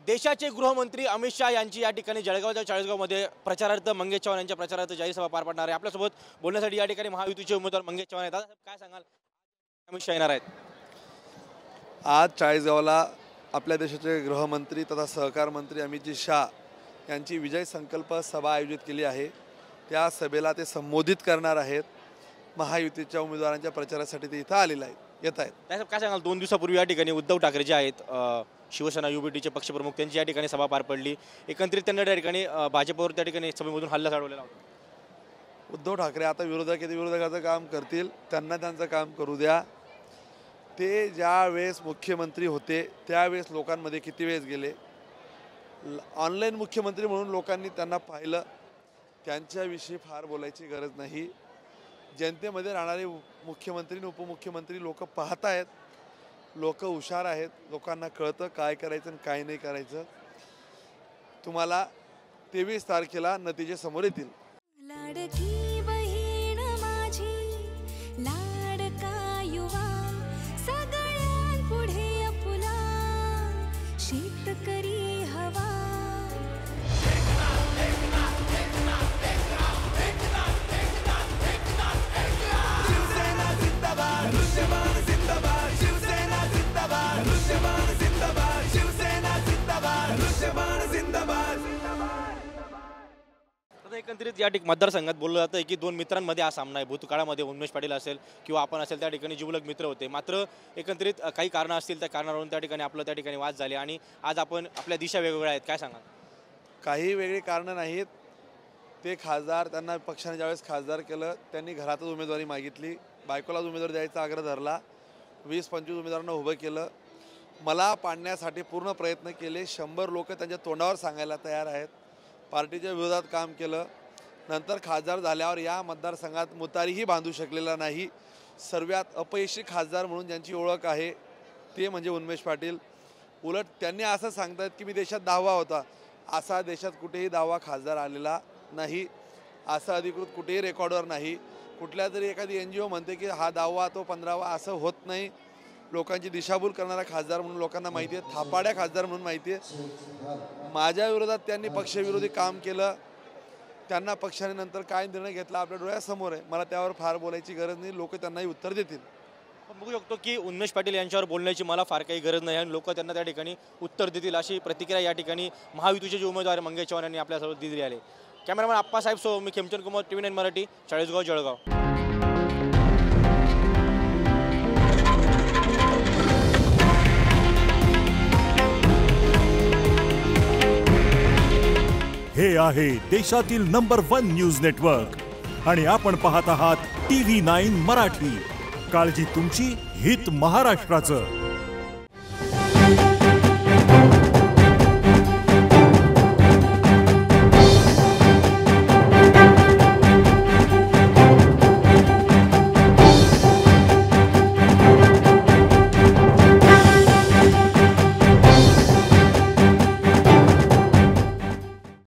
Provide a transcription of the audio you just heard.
देशाचे गृहमंत्री अमित शाह यांची या ठिकाणी जळगावच्या चाळीसगावमध्ये प्रचारार्थ मंगेश चव्हाण यांच्या प्रचारार्थ जाहीर सभा पार पडणार आहे। आपल्यासोबत बोलण्यासाठी या ठिकाणी महायुतीचे उमेदवार मंगेश चव्हाण आहेत। दादा काय सांगाल, अमित शाह येणार आहेत? आज चाळीसगावला आपल्या देशाचे गृहमंत्री तथा सहकार मंत्री अमित शाह यांची विजय संकल्प सभा आयोजित केली आहे। त्या सभेला ते संबोधित करणार आहेत। महायुतीच्या उमेदवारांच्या प्रचारासाठी ते इथं आलेले येत आहेत। साहेब काय सांगाल, 2 दिवसापूर्वी या ठिकाणी उद्धव ठाकरे जे आहेत शिवसेना युबीटीचे पक्षप्रमुख त्यांची या ठिकाणी सभा पार पडली। एकंदरीत त्यांना त्या ठिकाणी भाजपवर त्या ठिकाणी सभेमधून हल्ला चढवलेला होता। उद्धव ठाकरे आता विरोधकाचं काम करतील, त्यांना त्यांचं काम करू द्या। ते ज्या वेळेस मुख्यमंत्री होते त्यावेळेस लोकांमध्ये किती वेळेस गेले, ऑनलाईन मुख्यमंत्री म्हणून लोकांनी त्यांना पाहिलं, त्यांच्याविषयी फार बोलायची गरज नाही। जनतेमध्ये राहणारे मुख्यमंत्री आणि उपमुख्यमंत्री लोक पाहत आहेत, लोक हुशार आहेत, लोकांना कळतं काय करायचं आणि काय नाही करायचं। तुम्हाला 23 तारखेला नतीजे समोर येतील। लाडकी बहीण माझी, लाडका युवा, सगळ्यांपुढे आपुला, शेतकरी हवा। एकंदरीत या ठिकाणी मतदारसंघात बोललं जातं की 2 मित्रांमध्ये हा सामना आहे। भूतकाळामध्ये उन्मेष पाटील असेल किंवा आपण असेल त्या ठिकाणी जिवलग मित्र होते, मात्र एकंदरीत काही कारणं असतील त्या कारणावरून त्या ठिकाणी आपलं त्या ठिकाणी वाद झाले आणि आज आपण आपल्या दिशा वेगवेगळ्या आहेत। काय सांगाल? काही वेगळी कारणं नाहीत। ते खासदार, त्यांना पक्षाने ज्यावेळेस खासदार केलं त्यांनी घरातच उमेदवारी मागितली, बायकोलाच उमेदवारी द्यायचा आग्रह धरला, 20-25 उमेदवारांना उभं केलं, मला पाडण्यासाठी पूर्ण प्रयत्न केले। 100 लोक त्यांच्या तोंडावर सांगायला तयार आहेत, पार्टीच्या विरोधात काम केलं। नंतर खासदार झाल्यावर या मतदारसंघात मुतारीही बांधू शकलेला नाही। सर्वात अपयशी खासदार म्हणून ज्यांची ओळख आहे ते म्हणजे उन्मेष पाटील। उलट त्यांनी असं सांगतात की मी देशात 10वा होता, असा देशात कुठेही 10वा खासदार आलेला नाही, असं अधिकृत कुठेही रेकॉर्डवर नाही। कुठल्या तरी एखादी NGO म्हणते की हा 10वा तो 15वा, असं होत नाही। लोकांची दिशाभूल करणारा खासदार म्हणून लोकांना माहिती आहे, थापाड्या खासदार म्हणून माहिती आहे। माझ्या विरोधात त्यांनी पक्षविरोधी काम केलं, त्यांना पक्षाने नंतर काय निर्णय घेतला आपल्या डोळ्यासमोर आहे। मला त्यावर फार बोलायची गरज नाही, लोक त्यांनाही उत्तर देतील। आपण बघू शकतो की उन्मेष पाटील यांच्यावर बोलण्याची मला फार काही गरज नाही आणि लोक त्यांना त्या ठिकाणी उत्तर देतील अशी प्रतिक्रिया या ठिकाणी महायुतीचे जे उमेदवार मंगेश चव्हाण यांनी आपल्यासोबत दिली आहे। कॅमेरामॅन आप्पासाहेब सो मी खेमचंद कुमार, TV9 मराठी, चाळीसगाव, जळगाव। हे आहे देशातील नंबर 1 न्यूज नेटवर्क आणि आपण पाहत आहात TV9 मराठी। काळजी तुमची, हित महाराष्ट्राचं।